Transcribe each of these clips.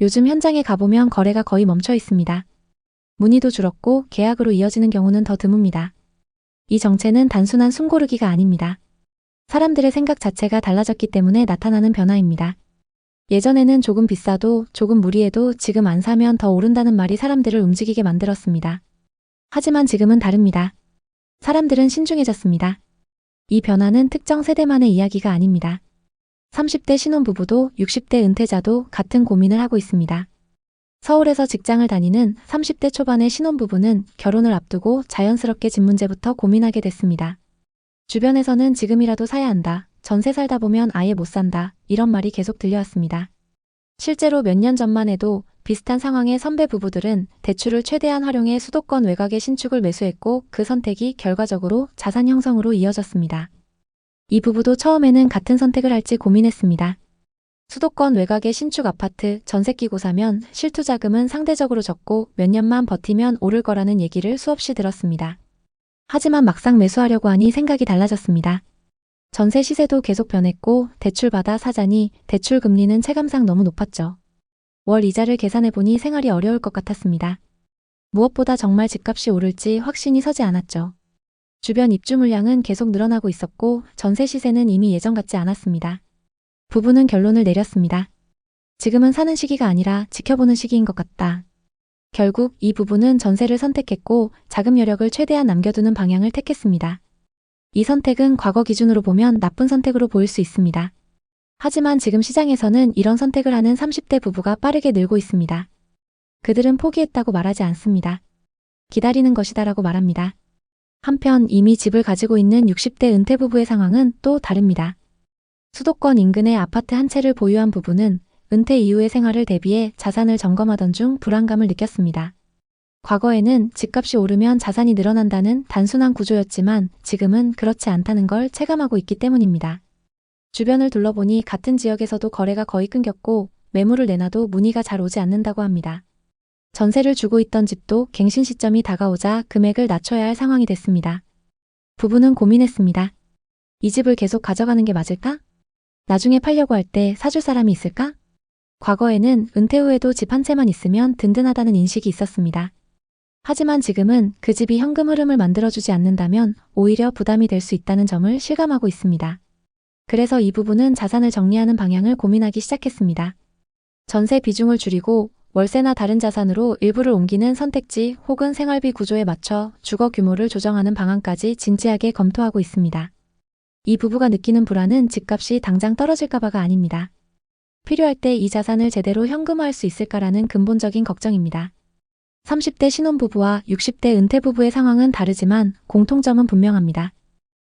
요즘 현장에 가보면 거래가 거의 멈춰 있습니다. 문의도 줄었고 계약으로 이어지는 경우는 더 드뭅니다. 이 정체는 단순한 숨고르기가 아닙니다. 사람들의 생각 자체가 달라졌기 때문에 나타나는 변화입니다. 예전에는 조금 비싸도 조금 무리해도 지금 안 사면 더 오른다는 말이 사람들을 움직이게 만들었습니다. 하지만 지금은 다릅니다. 사람들은 신중해졌습니다. 이 변화는 특정 세대만의 이야기가 아닙니다. 30대 신혼부부도 60대 은퇴자도 같은 고민을 하고 있습니다. 서울에서 직장을 다니는 30대 초반의 신혼부부는 결혼을 앞두고 자연스럽게 집 문제부터 고민하게 됐습니다. 주변에서는 지금이라도 사야 한다, 전세 살다 보면 아예 못 산다, 이런 말이 계속 들려왔습니다. 실제로 몇 년 전만 해도 비슷한 상황의 선배 부부들은 대출을 최대한 활용해 수도권 외곽의 신축을 매수했고 그 선택이 결과적으로 자산 형성으로 이어졌습니다. 이 부부도 처음에는 같은 선택을 할지 고민했습니다. 수도권 외곽의 신축 아파트 전세 끼고 사면 실투자금은 상대적으로 적고 몇 년만 버티면 오를 거라는 얘기를 수없이 들었습니다. 하지만 막상 매수하려고 하니 생각이 달라졌습니다. 전세 시세도 계속 변했고 대출받아 사자니 대출 금리는 체감상 너무 높았죠. 월 이자를 계산해보니 생활이 어려울 것 같았습니다. 무엇보다 정말 집값이 오를지 확신이 서지 않았죠. 주변 입주 물량은 계속 늘어나고 있었고 전세 시세는 이미 예전 같지 않았습니다. 부부는 결론을 내렸습니다. 지금은 사는 시기가 아니라 지켜보는 시기인 것 같다. 결국 이 부부는 전세를 선택했고 자금 여력을 최대한 남겨두는 방향을 택했습니다. 이 선택은 과거 기준으로 보면 나쁜 선택으로 보일 수 있습니다. 하지만 지금 시장에서는 이런 선택을 하는 30대 부부가 빠르게 늘고 있습니다. 그들은 포기했다고 말하지 않습니다. 기다리는 것이다라고 말합니다. 한편 이미 집을 가지고 있는 60대 은퇴 부부의 상황은 또 다릅니다. 수도권 인근의 아파트 한 채를 보유한 부부는 은퇴 이후의 생활을 대비해 자산을 점검하던 중 불안감을 느꼈습니다. 과거에는 집값이 오르면 자산이 늘어난다는 단순한 구조였지만 지금은 그렇지 않다는 걸 체감하고 있기 때문입니다. 주변을 둘러보니 같은 지역에서도 거래가 거의 끊겼고 매물을 내놔도 문의가 잘 오지 않는다고 합니다. 전세를 주고 있던 집도 갱신 시점이 다가오자 금액을 낮춰야 할 상황이 됐습니다. 부부는 고민했습니다. 이 집을 계속 가져가는 게 맞을까? 나중에 팔려고 할 때 사줄 사람이 있을까? 과거에는 은퇴 후에도 집 한 채만 있으면 든든하다는 인식이 있었습니다. 하지만 지금은 그 집이 현금 흐름을 만들어주지 않는다면 오히려 부담이 될 수 있다는 점을 실감하고 있습니다. 그래서 이 부부는 자산을 정리하는 방향을 고민하기 시작했습니다. 전세 비중을 줄이고 월세나 다른 자산으로 일부를 옮기는 선택지 혹은 생활비 구조에 맞춰 주거 규모를 조정하는 방안까지 진지하게 검토하고 있습니다. 이 부부가 느끼는 불안은 집값이 당장 떨어질까봐가 아닙니다. 필요할 때 이 자산을 제대로 현금화할 수 있을까라는 근본적인 걱정입니다. 30대 신혼부부와 60대 은퇴부부의 상황은 다르지만 공통점은 분명합니다.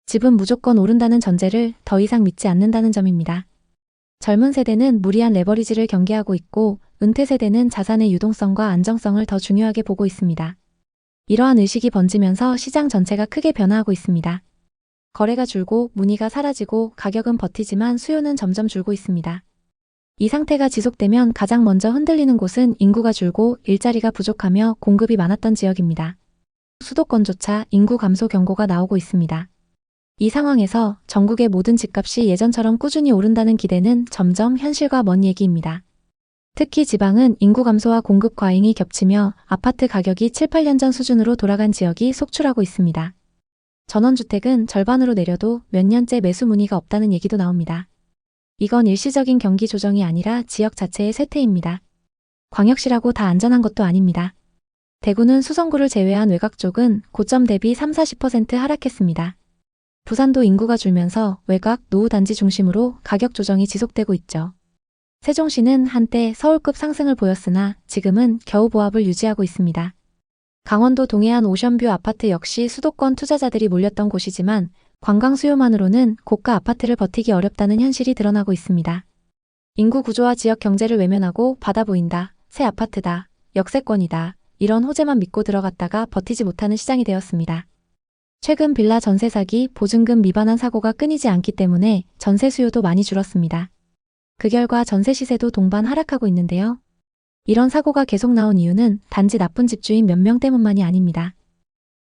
집은 무조건 오른다는 전제를 더 이상 믿지 않는다는 점입니다. 젊은 세대는 무리한 레버리지를 경계하고 있고 은퇴 세대는 자산의 유동성과 안정성을 더 중요하게 보고 있습니다. 이러한 의식이 번지면서 시장 전체가 크게 변화하고 있습니다. 거래가 줄고 문의가 사라지고 가격은 버티지만 수요는 점점 줄고 있습니다. 이 상태가 지속되면 가장 먼저 흔들리는 곳은 인구가 줄고 일자리가 부족하며 공급이 많았던 지역입니다. 수도권조차 인구 감소 경고가 나오고 있습니다. 이 상황에서 전국의 모든 집값이 예전처럼 꾸준히 오른다는 기대는 점점 현실과 먼 얘기입니다. 특히 지방은 인구 감소와 공급 과잉이 겹치며 아파트 가격이 7, 8년 전 수준으로 돌아간 지역이 속출하고 있습니다. 전원주택은 절반으로 내려도 몇 년째 매수 문의가 없다는 얘기도 나옵니다. 이건 일시적인 경기 조정이 아니라 지역 자체의 쇠퇴입니다. 광역시라고 다 안전한 것도 아닙니다. 대구는 수성구를 제외한 외곽 쪽은 고점 대비 3, 40% 하락했습니다. 부산도 인구가 줄면서 외곽, 노후 단지 중심으로 가격 조정이 지속되고 있죠. 세종시는 한때 서울급 상승을 보였으나 지금은 겨우 보합을 유지하고 있습니다. 강원도 동해안 오션뷰 아파트 역시 수도권 투자자들이 몰렸던 곳이지만 관광 수요만으로는 고가 아파트를 버티기 어렵다는 현실이 드러나고 있습니다. 인구 구조와 지역 경제를 외면하고 바다 보인다, 새 아파트다, 역세권이다, 이런 호재만 믿고 들어갔다가 버티지 못하는 시장이 되었습니다. 최근 빌라 전세 사기, 보증금 미반환 사고가 끊이지 않기 때문에 전세 수요도 많이 줄었습니다. 그 결과 전세 시세도 동반 하락하고 있는데요. 이런 사고가 계속 나온 이유는 단지 나쁜 집주인 몇 명 때문만이 아닙니다.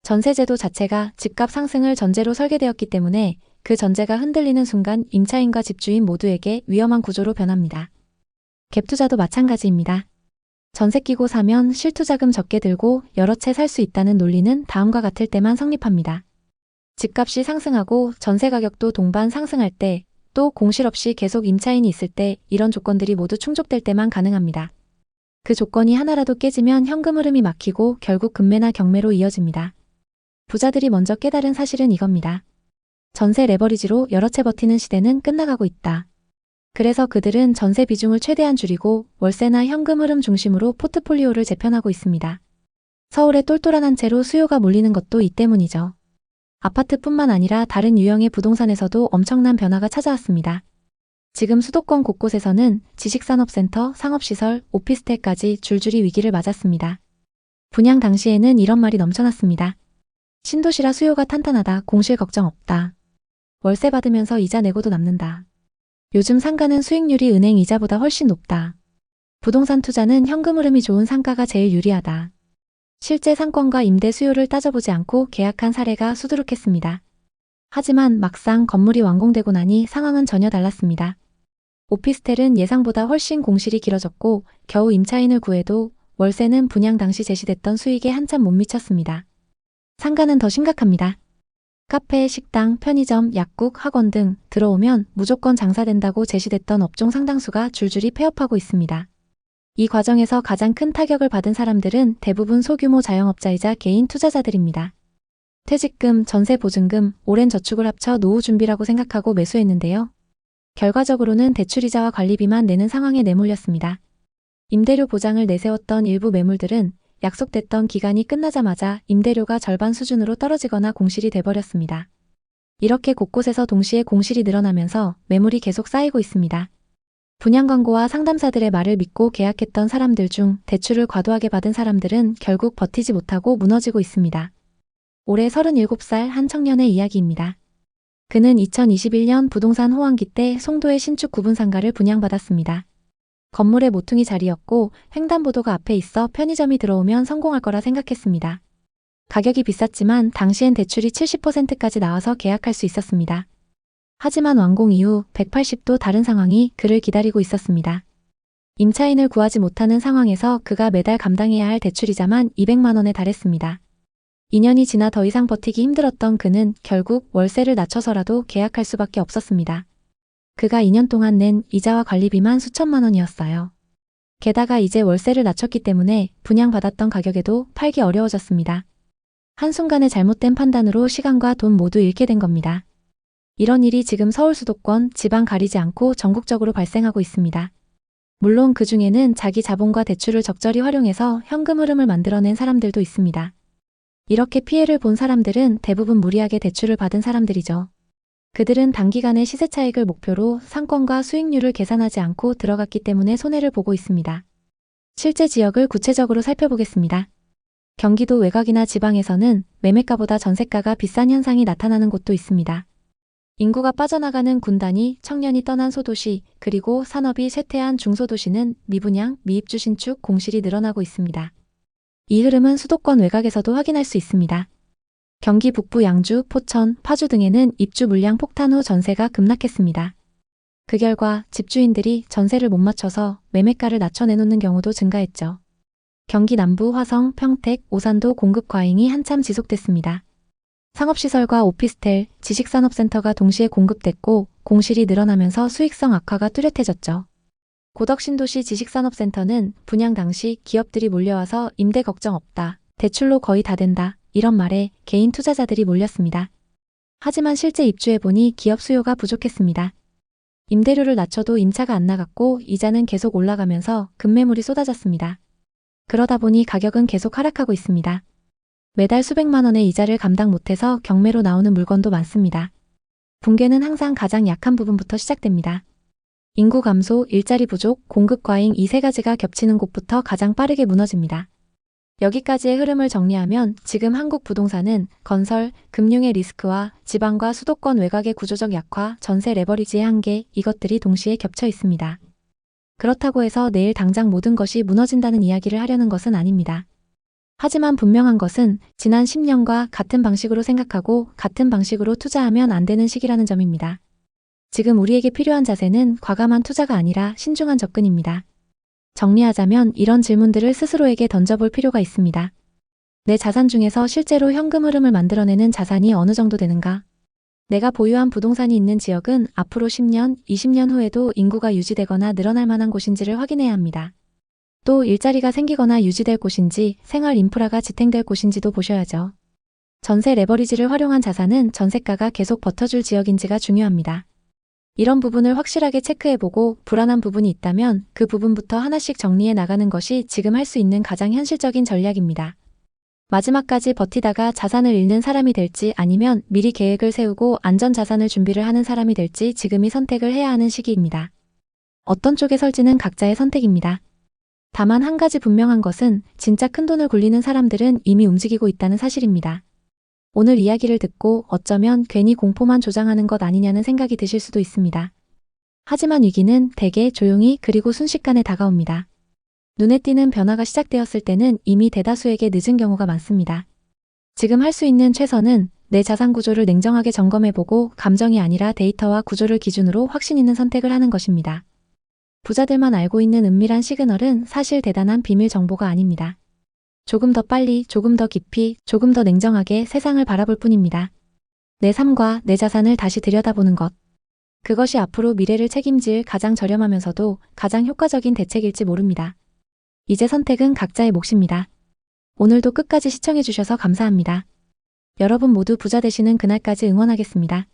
전세제도 자체가 집값 상승을 전제로 설계되었기 때문에 그 전제가 흔들리는 순간 임차인과 집주인 모두에게 위험한 구조로 변합니다. 갭투자도 마찬가지입니다. 전세 끼고 사면 실투자금 적게 들고 여러 채 살 수 있다는 논리는 다음과 같을 때만 성립합니다. 집값이 상승하고 전세 가격도 동반 상승할 때, 또 공실 없이 계속 임차인이 있을 때 이런 조건들이 모두 충족될 때만 가능합니다. 그 조건이 하나라도 깨지면 현금 흐름이 막히고 결국 금매나 경매로 이어집니다. 부자들이 먼저 깨달은 사실은 이겁니다. 전세 레버리지로 여러 채 버티는 시대는 끝나가고 있다. 그래서 그들은 전세 비중을 최대한 줄이고 월세나 현금 흐름 중심으로 포트폴리오를 재편하고 있습니다. 서울에 똘똘한 한 채로 수요가 몰리는 것도 이 때문이죠. 아파트뿐만 아니라 다른 유형의 부동산에서도 엄청난 변화가 찾아왔습니다. 지금 수도권 곳곳에서는 지식산업센터, 상업시설, 오피스텔까지 줄줄이 위기를 맞았습니다. 분양 당시에는 이런 말이 넘쳐났습니다. 신도시라 수요가 탄탄하다, 공실 걱정 없다. 월세 받으면서 이자 내고도 남는다. 요즘 상가는 수익률이 은행 이자보다 훨씬 높다. 부동산 투자는 현금 흐름이 좋은 상가가 제일 유리하다. 실제 상권과 임대 수요를 따져보지 않고 계약한 사례가 수두룩했습니다. 하지만 막상 건물이 완공되고 나니 상황은 전혀 달랐습니다. 오피스텔은 예상보다 훨씬 공실이 길어졌고 겨우 임차인을 구해도 월세는 분양 당시 제시됐던 수익에 한참 못 미쳤습니다. 상가는 더 심각합니다. 카페, 식당, 편의점, 약국, 학원 등 들어오면 무조건 장사된다고 제시됐던 업종 상당수가 줄줄이 폐업하고 있습니다. 이 과정에서 가장 큰 타격을 받은 사람들은 대부분 소규모 자영업자이자 개인 투자자들입니다. 퇴직금, 전세보증금, 오랜 저축을 합쳐 노후 준비라고 생각하고 매수했는데요. 결과적으로는 대출이자와 관리비만 내는 상황에 내몰렸습니다. 임대료 보장을 내세웠던 일부 매물들은 약속됐던 기간이 끝나자마자 임대료가 절반 수준으로 떨어지거나 공실이 돼버렸습니다. 이렇게 곳곳에서 동시에 공실이 늘어나면서 매물이 계속 쌓이고 있습니다. 분양 광고와 상담사들의 말을 믿고 계약했던 사람들 중 대출을 과도하게 받은 사람들은 결국 버티지 못하고 무너지고 있습니다. 올해 37살 한 청년의 이야기입니다. 그는 2021년 부동산 호황기 때 송도의 신축 9분 상가를 분양받았습니다. 건물의 모퉁이 자리였고 횡단보도가 앞에 있어 편의점이 들어오면 성공할 거라 생각했습니다. 가격이 비쌌지만 당시엔 대출이 70%까지 나와서 계약할 수 있었습니다. 하지만 완공 이후 180도 다른 상황이 그를 기다리고 있었습니다. 임차인을 구하지 못하는 상황에서 그가 매달 감당해야 할 대출이자만 200만 원에 달했습니다. 2년이 지나 더 이상 버티기 힘들었던 그는 결국 월세를 낮춰서라도 계약할 수밖에 없었습니다. 그가 2년 동안 낸 이자와 관리비만 수천만 원이었어요. 게다가 이제 월세를 낮췄기 때문에 분양받았던 가격에도 팔기 어려워졌습니다. 한순간의 잘못된 판단으로 시간과 돈 모두 잃게 된 겁니다. 이런 일이 지금 서울 수도권, 지방 가리지 않고 전국적으로 발생하고 있습니다. 물론 그 중에는 자기 자본과 대출을 적절히 활용해서 현금 흐름을 만들어낸 사람들도 있습니다. 이렇게 피해를 본 사람들은 대부분 무리하게 대출을 받은 사람들이죠. 그들은 단기간의 시세 차익을 목표로 상권과 수익률을 계산하지 않고 들어갔기 때문에 손해를 보고 있습니다. 실제 지역을 구체적으로 살펴보겠습니다. 경기도 외곽이나 지방에서는 매매가보다 전세가가 비싼 현상이 나타나는 곳도 있습니다. 인구가 빠져나가는 군단위, 청년이 떠난 소도시, 그리고 산업이 쇠퇴한 중소도시는 미분양, 미입주 신축, 공실이 늘어나고 있습니다. 이 흐름은 수도권 외곽에서도 확인할 수 있습니다. 경기 북부 양주, 포천, 파주 등에는 입주 물량 폭탄 후 전세가 급락했습니다. 그 결과 집주인들이 전세를 못 맞춰서 매매가를 낮춰내놓는 경우도 증가했죠. 경기 남부 화성, 평택, 오산도 공급 과잉이 한참 지속됐습니다. 상업시설과 오피스텔, 지식산업센터가 동시에 공급됐고 공실이 늘어나면서 수익성 악화가 뚜렷해졌죠. 고덕신도시 지식산업센터는 분양 당시 기업들이 몰려와서 임대 걱정 없다, 대출로 거의 다 된다, 이런 말에 개인 투자자들이 몰렸습니다. 하지만 실제 입주해보니 기업 수요가 부족했습니다. 임대료를 낮춰도 임차가 안 나갔고 이자는 계속 올라가면서 급매물이 쏟아졌습니다. 그러다 보니 가격은 계속 하락하고 있습니다. 매달 수백만 원의 이자를 감당 못해서 경매로 나오는 물건도 많습니다. 붕괴는 항상 가장 약한 부분부터 시작됩니다. 인구 감소, 일자리 부족, 공급 과잉 이 세 가지가 겹치는 곳부터 가장 빠르게 무너집니다. 여기까지의 흐름을 정리하면 지금 한국 부동산은 건설, 금융의 리스크와 지방과 수도권 외곽의 구조적 약화, 전세 레버리지의 한계, 이것들이 동시에 겹쳐 있습니다. 그렇다고 해서 내일 당장 모든 것이 무너진다는 이야기를 하려는 것은 아닙니다. 하지만 분명한 것은 지난 10년과 같은 방식으로 생각하고 같은 방식으로 투자하면 안 되는 시기라는 점입니다. 지금 우리에게 필요한 자세는 과감한 투자가 아니라 신중한 접근입니다. 정리하자면 이런 질문들을 스스로에게 던져볼 필요가 있습니다. 내 자산 중에서 실제로 현금 흐름을 만들어내는 자산이 어느 정도 되는가? 내가 보유한 부동산이 있는 지역은 앞으로 10년, 20년 후에도 인구가 유지되거나 늘어날 만한 곳인지를 확인해야 합니다. 또 일자리가 생기거나 유지될 곳인지, 생활 인프라가 지탱될 곳인지도 보셔야죠. 전세 레버리지를 활용한 자산은 전세가가 계속 버텨줄 지역인지가 중요합니다. 이런 부분을 확실하게 체크해보고 불안한 부분이 있다면 그 부분부터 하나씩 정리해 나가는 것이 지금 할 수 있는 가장 현실적인 전략입니다. 마지막까지 버티다가 자산을 잃는 사람이 될지 아니면 미리 계획을 세우고 안전자산을 준비를 하는 사람이 될지 지금이 선택을 해야 하는 시기입니다. 어떤 쪽에 설지는 각자의 선택입니다. 다만 한 가지 분명한 것은 진짜 큰 돈을 굴리는 사람들은 이미 움직이고 있다는 사실입니다. 오늘 이야기를 듣고 어쩌면 괜히 공포만 조장하는 것 아니냐는 생각이 드실 수도 있습니다. 하지만 위기는 대개 조용히 그리고 순식간에 다가옵니다. 눈에 띄는 변화가 시작되었을 때는 이미 대다수에게 늦은 경우가 많습니다. 지금 할 수 있는 최선은 내 자산 구조를 냉정하게 점검해보고 감정이 아니라 데이터와 구조를 기준으로 확신 있는 선택을 하는 것입니다. 부자들만 알고 있는 은밀한 시그널은 사실 대단한 비밀 정보가 아닙니다. 조금 더 빨리, 조금 더 깊이, 조금 더 냉정하게 세상을 바라볼 뿐입니다. 내 삶과 내 자산을 다시 들여다보는 것. 그것이 앞으로 미래를 책임질 가장 저렴하면서도 가장 효과적인 대책일지 모릅니다. 이제 선택은 각자의 몫입니다. 오늘도 끝까지 시청해주셔서 감사합니다. 여러분 모두 부자 되시는 그날까지 응원하겠습니다.